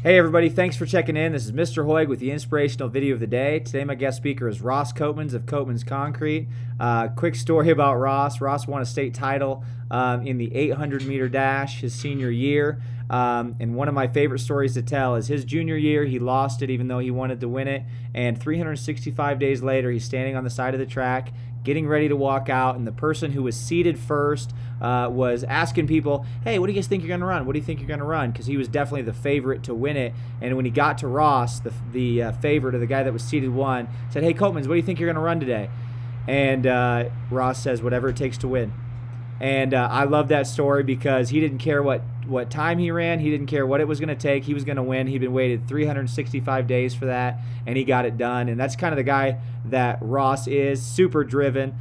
Hey everybody, thanks for checking in. This is Mr. Hogg with the inspirational video of the day. Today my guest speaker is Ross Koopmans of Koopmans Concrete. Quick story about Ross. Ross won a state title in the 800 meter dash his senior year. And one of my favorite stories to tell is his junior year, he lost it even though he wanted to win it. And 365 days later, he's standing on the side of the track, getting ready to walk out, and the person who was seated first was asking people, hey, what do you guys think you're going to run? What do you think you're going to run? Because he was definitely the favorite to win it. And when he got to Ross, the favorite, or the guy that was seated one, said, hey, Koopmans, what do you think you're going to run today? And Ross says, whatever it takes to win. And I love that story because he didn't care what time he ran. He didn't care what it was going to take. He was going to win. He'd been waited 365 days for that, and he got it done. And that's kind of the guy that Ross is, super driven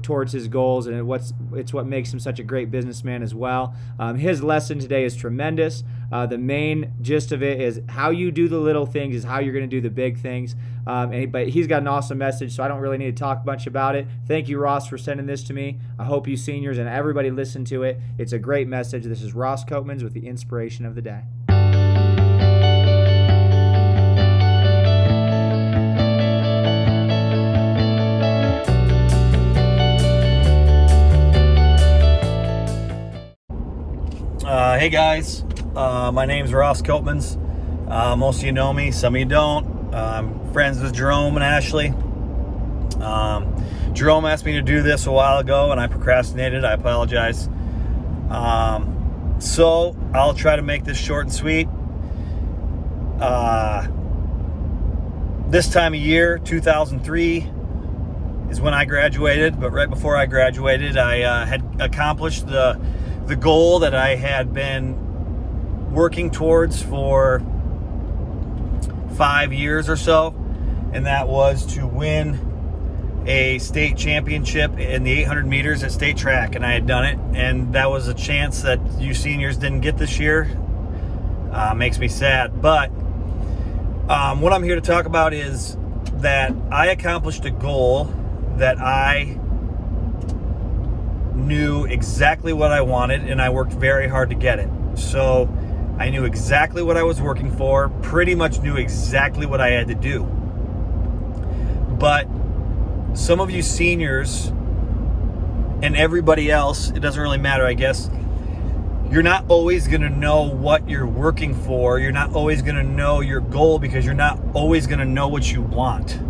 towards his goals, and it's what makes him such a great businessman as well. His lesson today is tremendous. The main gist of it is how you do the little things is how you're going to do the big things. But he's got an awesome message, so I don't really need to talk much about it. Thank you, Ross, for sending this to me. I hope you seniors and everybody listen to it. It's a great message. This is Ross Koopmans with the inspiration of the day. Hey guys, my name's Ross Koopmans. Most of you know me, some of you don't. I'm friends with Jerome and Ashley. Jerome asked me to do this a while ago and I procrastinated. I apologize. So I'll try to make this short and sweet. This time of year, 2003, is when I graduated, but right before I graduated, I had accomplished the goal that I had been working towards for 5 years or so, and that was to win a state championship in the 800 meters at state track, and I had done it, and that was a chance that you seniors didn't get this year. Makes me sad, but what I'm here to talk about is that I accomplished a goal that I knew exactly what I wanted, and I worked very hard to get it. So I knew exactly what I was working for, pretty much knew exactly what I had to do. But some of you seniors and everybody else, it doesn't really matter, I guess, you're not always going to know what you're working for. You're not always going to know your goal because you're not always going to know what you want,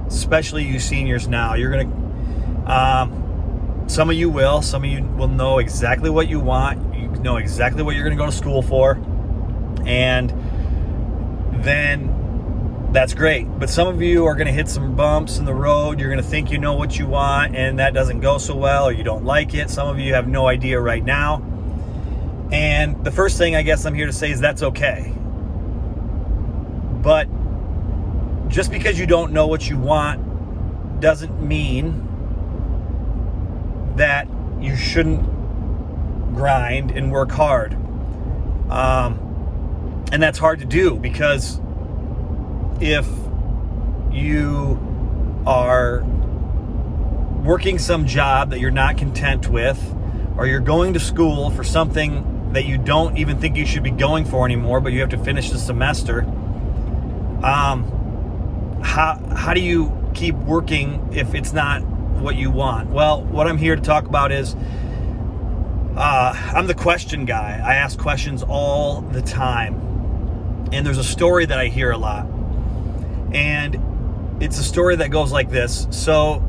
especially you seniors now. You're going to some of you will. Some of you will know exactly what you want. You know exactly what you're going to go to school for. And then that's great. But some of you are going to hit some bumps in the road. You're going to think you know what you want, and that doesn't go so well, or you don't like it. Some of you have no idea right now. And the first thing I guess I'm here to say is that's okay. But just because you don't know what you want doesn't mean that you shouldn't grind and work hard. And that's hard to do because if you are working some job that you're not content with, or you're going to school for something that you don't even think you should be going for anymore, but you have to finish the semester, how do you keep working if it's not what you want? Well, what I'm here to talk about is I'm the question guy. I ask questions all the time, and there's a story that I hear a lot, and it's a story that goes like this. So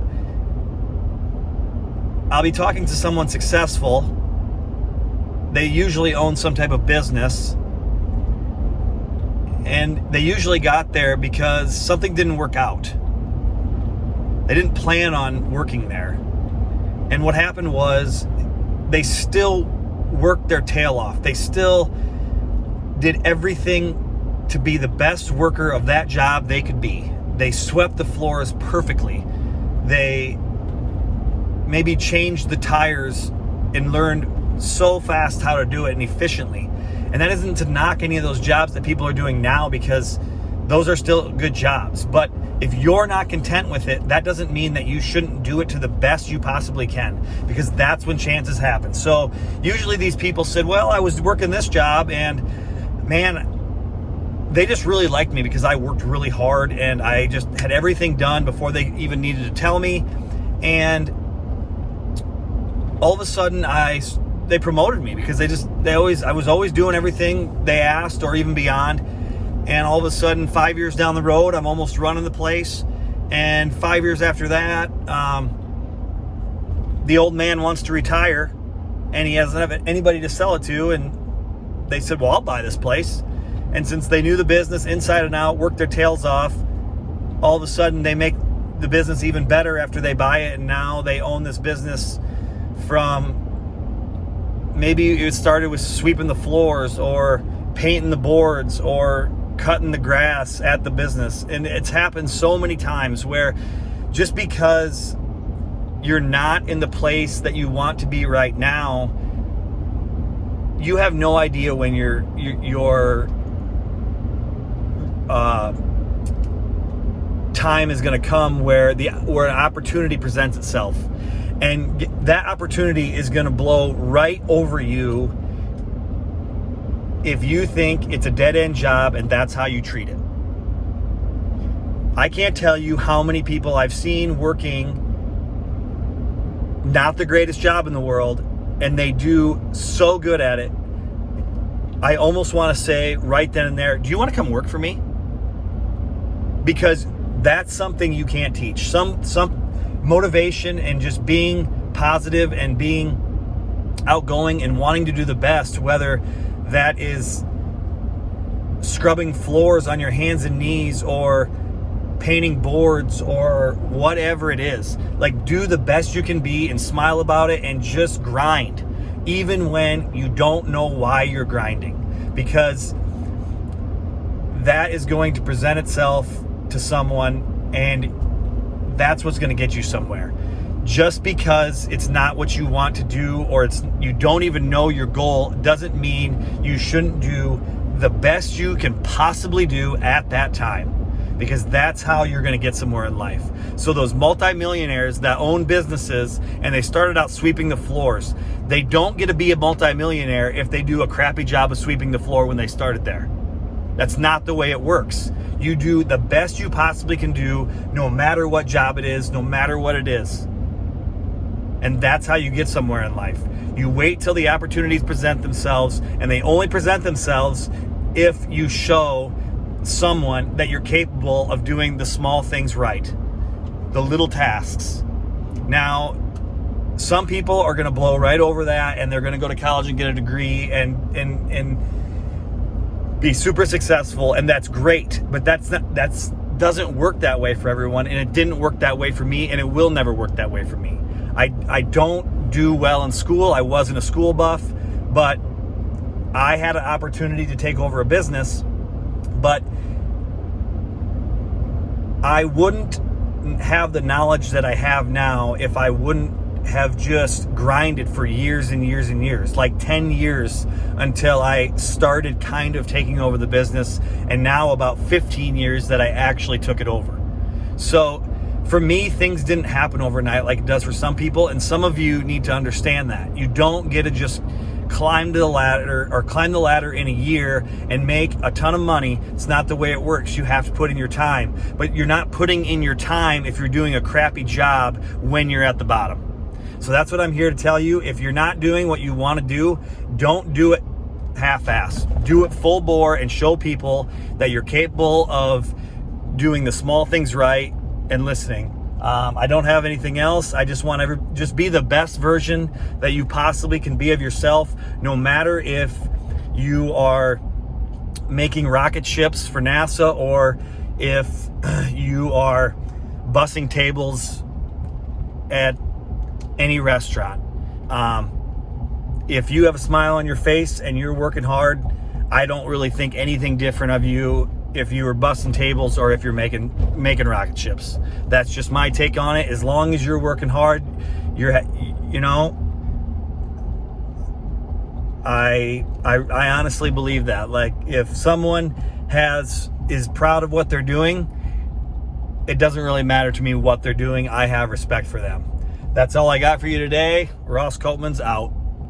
I'll be talking to someone successful. They usually own some type of business, and they usually got there because something didn't work out. They didn't plan on working there. And what happened was they still worked their tail off. They still did everything to be the best worker of that job they could be. They swept the floors perfectly. They maybe changed the tires and learned so fast how to do it and efficiently. And that isn't to knock any of those jobs that people are doing now, because those are still good jobs. But if you're not content with it, that doesn't mean that you shouldn't do it to the best you possibly can, because that's when chances happen. So usually these people said, well, I was working this job and man, they just really liked me because I worked really hard and I just had everything done before they even needed to tell me. And all of a sudden they promoted me because I was always doing everything they asked or even beyond. And all of a sudden, 5 years down the road, I'm almost running the place. And 5 years after that, the old man wants to retire and he doesn't have anybody to sell it to. And they said, well, I'll buy this place. And since they knew the business inside and out, worked their tails off, all of a sudden they make the business even better after they buy it. And now they own this business from, maybe it started with sweeping the floors or painting the boards or cutting the grass at the business. And it's happened so many times where just because you're not in the place that you want to be right now, you have no idea when your time is going to come where an opportunity presents itself, and that opportunity is going to blow right over you if you think it's a dead-end job and that's how you treat it. I can't tell you how many people I've seen working not the greatest job in the world, and they do so good at it. I almost want to say right then and there, do you want to come work for me? Because that's something you can't teach. Some motivation and just being positive and being outgoing and wanting to do the best, whether that is scrubbing floors on your hands and knees or painting boards or whatever it is. Like, do the best you can be and smile about it and just grind, even when you don't know why you're grinding, because that is going to present itself to someone, and that's what's going to get you somewhere. Just because it's not what you want to do, or you don't even know your goal, doesn't mean you shouldn't do the best you can possibly do at that time, because that's how you're going to get somewhere in life. So those multimillionaires that own businesses and they started out sweeping the floors, they don't get to be a multimillionaire if they do a crappy job of sweeping the floor when they started there. That's not the way it works. You do the best you possibly can do, no matter what job it is, no matter what it is. And that's how you get somewhere in life. You wait till the opportunities present themselves, and they only present themselves if you show someone that you're capable of doing the small things right, the little tasks. Now, some people are going to blow right over that, and they're going to go to college and get a degree and be super successful, and that's great. But that's doesn't work that way for everyone, and it didn't work that way for me, and it will never work that way for me. I don't do well in school. I wasn't a school buff, but I had an opportunity to take over a business, but I wouldn't have the knowledge that I have now if I wouldn't have just grinded for years and years and years, like 10 years until I started kind of taking over the business, and now about 15 years that I actually took it over. So for me, things didn't happen overnight like it does for some people, and some of you need to understand that. You don't get to just climb the ladder in a year and make a ton of money. It's not the way it works. You have to put in your time, but you're not putting in your time if you're doing a crappy job when you're at the bottom. So that's what I'm here to tell you. If you're not doing what you want to do, don't do it half-assed. Do it full bore and show people that you're capable of doing the small things right and listening. I don't have anything else. I just want just be the best version that you possibly can be of yourself, no matter if you are making rocket ships for NASA or if you are bussing tables at any restaurant. If you have a smile on your face and you're working hard, I don't really think anything different of you if you were busting tables or if you're making rocket ships. That's just my take on it. As long as you're working hard, I honestly believe that. Like, if someone is proud of what they're doing, it doesn't really matter to me what they're doing. I have respect for them. That's all I got for you today. Ross Koopmans out.